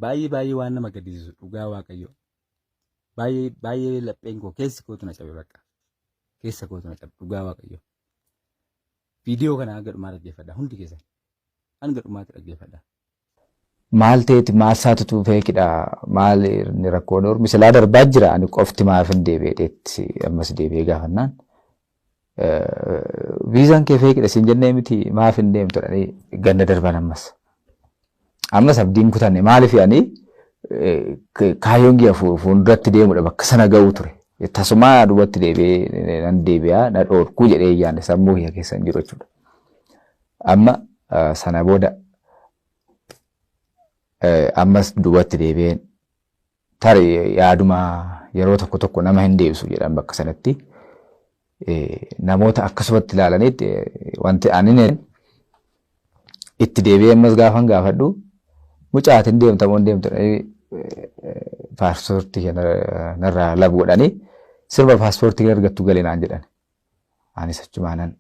baay'ee waan nama gaddisiisu dhugaa waaqayyo. Baay'ee lapheen koo keessi kootu na cabe bakka. Keessa kootu na cabe dhugaa waaqayyo. Viidiyoo kana hanga dhumaa dhaggeeffadha hundi keessan. Hanga dhumaatti dhaggeeffadha. Maal ta'eeti maal saatutu feekidha maal inni rakkoon ormi silaa darbaa jira ani qofti maaf hin deebi'eetti ammas deebi'ee gaafannaan. Viizaan kee feekidha siin jennee miti maaf hin deemtu dhanii ganna darban ammas. Ammas abdiin kutanne maaliif yaani kaayyoon giya fuulduratti deemudha bakka sana ga'uu ture. Tasumaa duubatti deebi'ee nan deebi'aa na dhoorkuu jedhee yaadne sammuu kiyya keessa hin jiru jechuudha. Amma sana booda ammas duubatti deebi'een tarii yaaduma yeroo tokko nama hin deebisu jedhan bakka sanatti namoota akkasumatti ilaalanitti wanti ani itti deebi'ee ammas gaafan gaafadhu mucaatiin deemtamoon deemtu paaspoortii narraa labuudhanii sirba paaspoortii argattu galee naan jedhan. Anis achumaanan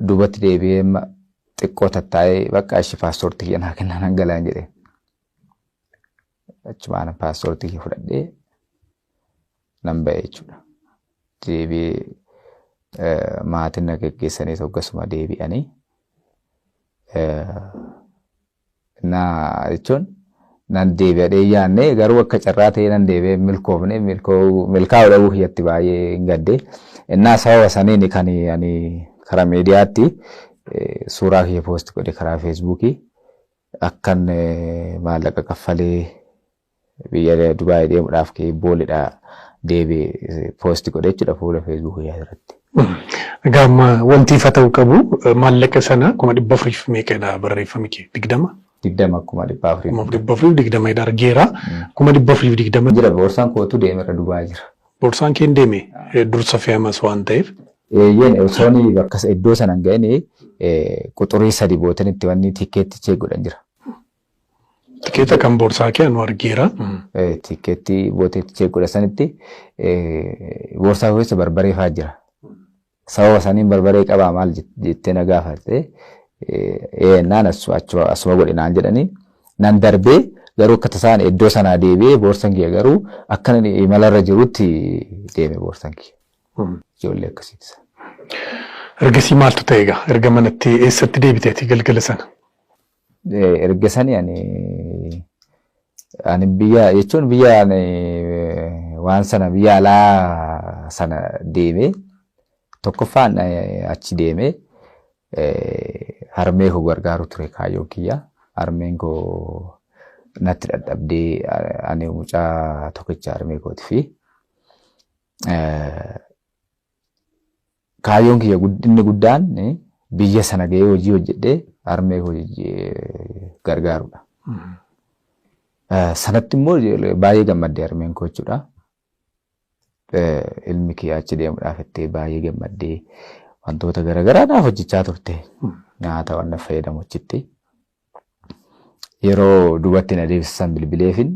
duubatti deebi'ee xiqqoo tattaa'ee bakka ishee paaspoortii kiyya naa kennaan galaan jedheen. Achumaanan paaspoortii kiyya fudhadhee nan ba'e jechuudha. Deebi'ee maatiin na geggeessanii tokkosuma deebi'anii jechuun nan deebi'ee yaadne garuu akka carraa ta'ee nan deebi'ee milkoofne milkaa'uu dhabuu kiyyatti baay'ee hin gadde. Innaa sababa saniin kan ani karaa miidiyaatti suuraa kiyya poost godhe karaa feesbuukii akkan maallaqa kaffalee biyya Dubaayii deemuudhaaf kee boolidha deebi'ee poost godhe jechuudha fuula feesbuukii irratti. Gamma wanti ifa ta'uu qabu maallaqa sana 400 meeqadha barreeffame kee 20 420 idha argeera 420 jira boorsaan kootu deemerra Dubaayii jira. Boorsaan kee deeme dursa fe'amas waan ta'eef yeen osooni bakka iddoo sanan ga'anii quxurii 3 bootan itti wanni tikeetti chee godhan jira. Tikeeta kan boorsaa kee anu argeera. Tikeetti booteetti chee godhan sanitti boorsaa keessa barbaree fa'aa jira. Sababa saniin barbaree qabaa maal jettee na gaafatte naan asuma godhinaan jedhanii nan darbee garuu akka tasaan iddoo sanaa deebi'ee boorsan kiyya garuu akka imalarra jirutti deeme boorsan kiyya. Ijoollee akkasiiti. Ergasii maaltu ta'e egaa erga manatti eessatti deebiteeti galgala sana? Erga sanii ani biyya jechuun biyya waan sana biyya alaa sana deeme tokkoffaan achi deeme harmee koo gargaaru ture kaayyoo kiyya. Harmeen koo natti dadhabdee ani mucaa tokkicha harmee kooti fi kaayyoon kiyya inni guddaan biyya sana ga'ee hojii hojjedhee harmee koo gargaarudha. Sanatti immoo baay'ee gammaddee harmeen koo jechuudha. Ilmi kiyya achi deemuudhaaf itti baay'ee gammaddee wantoota garaagaraa naaf hojjechaa turte. Nyaata waan fayyadamu achitti. Yeroo duubatti na deebisan bilbileefin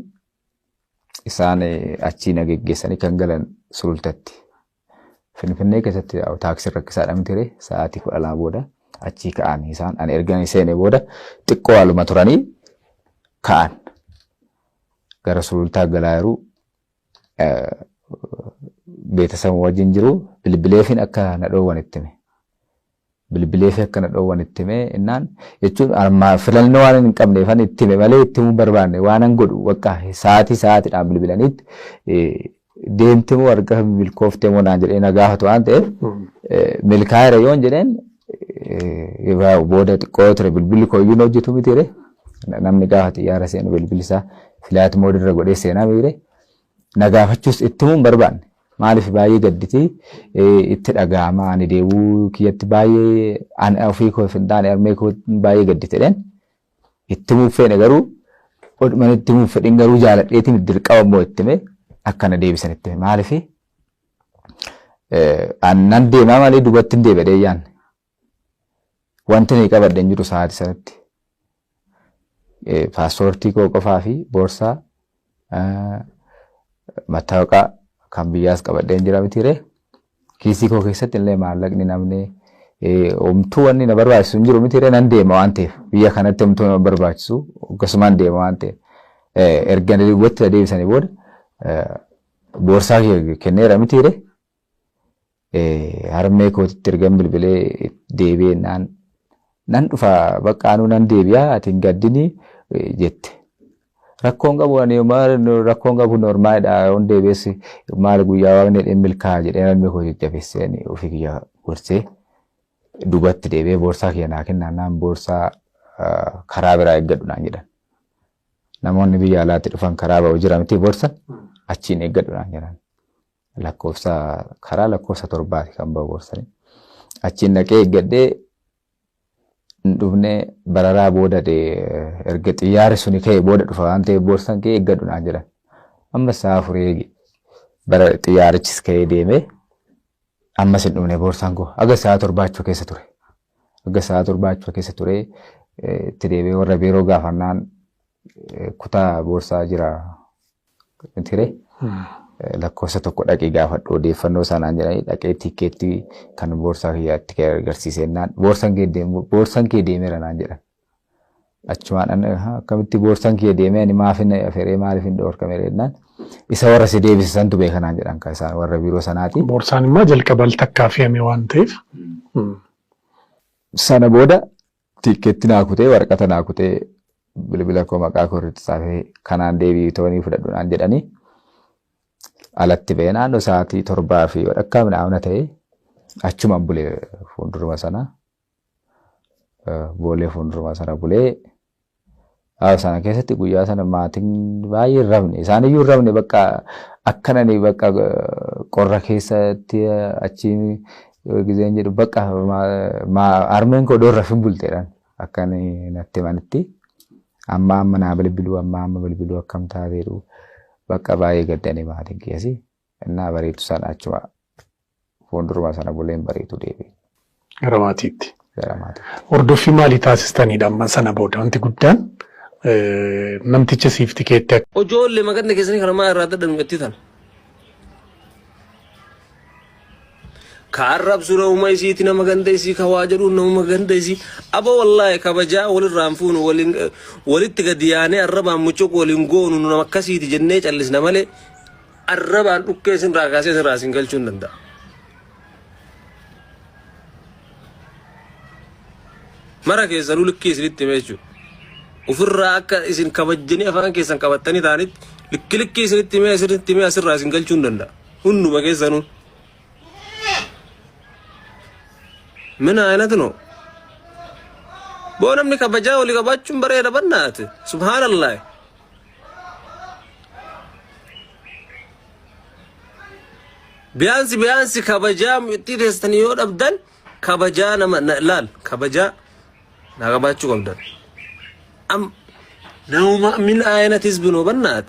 isaan achii na geggeessanii kan galan sulultatti. Finfinnee keessatti taaksii rakkisaadha miti sa'aatii 12 booda achii ka'an isaan ani erga seene booda xiqqoo haaluma turanii ka'an. Gara sulultaa galaa jiru beetasama wajjin jiru bilbileefin akka na dhoowwan itti hime. Bilbileefi akka na dhoowwan itti hime innaan jechuun armaa filannoo waan hin qabneefan itti hime malee itti himuu barbaanne waan an godhu bakka sa'aatiidhaan bilbilanitti deemte moo arga milkooftee moo naan jedhee na gaafatu waan ta'eef milkaa'eera yoon jedheen booda xiqqoo ture bilbilli kooyyuu na hojjetu miti namni gaafate yaara seenu bilbilisaa filaati moodirra godhee seenaa miire na gaafachuus itti himuun barbaanne. Maaliif baay'ee gadditi itti dhaga'ama ani deebuu kiyyatti baay'ee ani ofii koo fintaan harmee koo baay'ee gadditedhaan itti muffeene garuu oduma itti muffedhin garuu jaaladheetiin dirqama immoo itti hime akkana deebisan itti hime maaliif annan deemaa malee duubatti hin deebi'ee yaanne wanti ni qabadde jiru sa'aatii sanatti paaspoortii koo qofaa fi boorsaa mattaawaqaa kan biyyaas qabadheen jira mitiire kiisii koo keessatti illee maallaqni namni omtuu wanni na barbaachisu hin jiru miti nan deema waan ta'eef biyya kanatti omtuu na barbaachisu akkasumaan deema waan ta'eef erga watti deebisanii booda boorsaa kenneera miti harmee kootitti ergan bilbilee deebi'ee nan dhufa bakka anuu nan deebi'aa ati hin gaddinii jette. Rakkoon qabu rakkoon qabu normaalidha on deebi'ees maal guyyaa waaqni dhimmi milkaa'aa jedhee harmee kootitti jabeessee ofii kiyya gorsee dubatti deebi'ee boorsaa kiyya naa kennaan boorsaa karaa biraa eeggadhu naan jedhan. Namoonni biyya alaatti dhufan karaa ba'u jira miti boorsan achiin eeggadhu naan jedhan. Karaa lakkoofsa 7 kan ba'u boorsanii. Achiin dhaqee eeggadhee hin dhufne bararaa booda erga xiyyaarri suni ka'e booda dhufa waan ta'eef boorsan kee eeggadhu naan jedhan. Amma sa'a 4 bara xiyyaarichis ka'ee deemee ammas hin dhufne boorsaan koo aga sa'a 7 achuma keessa ture. Aga sa'a 7 achuma keessa ture itti deebi'ee warra biiroo gaafannaan kutaa boorsaa jira ture. Lakkoofsa 1 dhaqee gaafadhu odeeffannoo sanaan jedhanii dhaqee tikeettii kan boorsaa kiyyaatti agarsiisennaan boorsan kee deemeera naan jedhan. Achumaan akkamitti boorsan kee deemee ani maaf hin aferee maaliif hin dhoorkamee jennaan isa warra si deebisisantu beeka naan jedhan kan isaan warra biiroo sanaati. Boorsaan immoo jalqaba takkaa fe'ame waan ta'eef. Sana booda tikeetti naa kutee waraqata naa kutee bilbila koo maqaa koo irratti saafee kanaan deebii toonii fudhadhu naan jedhanii. Alatti ba'ee naannoo sa'aatii 7 fi walakkaa midhaamna ta'ee achuma bulee fuulduruma sana boolee fuulduruma sana bulee sana keessatti guyyaa sana maatiin baay'ee hin rafne isaaniyyuu hin rafne bakka akkanani bakka qorra keessatti achi gizeen jedhu bakka harmeen koo doon rafin bulteedhaan akkan natti manitti amma naa bilbiluu amma bilbiluu akkam taateedhu. Bakka baay'ee gaddanii maatiin keessi innaa bareedu sana achuma fuulduruma sana buleen bareedu deebi'e. Gara maatiitti. Hordoffii maalii taasistanidha amma sana booda wanti guddaan namticha siif tikeetti. Ijoollee maqaan keessanii karamaa irraa dadhan gattitan. Kaarrab sura uma isiiti nama ganda isii kawaa jedhu nama ganda isii aba wallahi kabajaa walirraan fuunu walitti gadi yaanee arrabaan mucuq waliin goonu nama akkasiiti jennee callisna malee arrabaan dhukkee isin raakaasee isin raasin galchuu hin danda'a. Mara keessanuu likkii isinitti himee jechuudha. Ofirraa akka isin kabajjanii afaan keessan qabattanii ta'anitti likkii isinitti himee asirraa isin galchuu hin danda'a. Hunduma keessanuu. من أين تنو؟ بونم نكبجا ولي كباچون بري ربنات سبحان الله. بيانسي كبجا تيرستنيود أبدان كبجا نما لال كبجا نكباچو أبدان. نوما من أين تزبنو بنات؟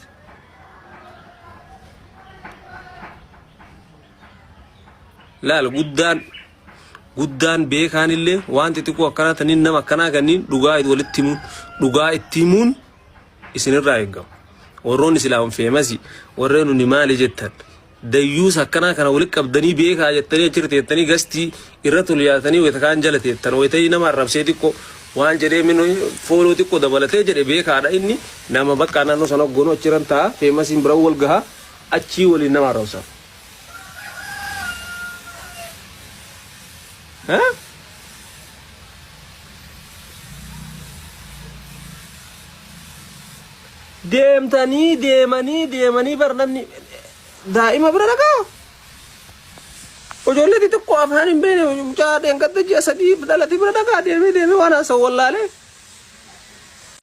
لال guddaan beekaanillee wanti xiqqoo akkana tanin nama akkana gannin dhugaa itti himuun isinirraa eegamu. Warroonni islaam feemasi warreen nuni maali jettan dayyuus akkana kana walitti qabdanii beekaa jettanii achirra teettanii gastii irra tulyaatanii wayita kaan jala teettan wayita nama arrabsee xiqqoo waan jedhee min fooloo xiqqoo dabalatee jedhe beekaadha inni nama bakka naannoo sana goonoo achiran ta'a feemasiin bira wal gahaa achii waliin nama arrabsa. deemanii barnamni daa'ima bira dhagaa. Ijoollee xixiqqoo afaan hin beekne mucaa dheengadda ji'a 3 dhalate bira dhagaa deemee waan haasa'u wallaalee.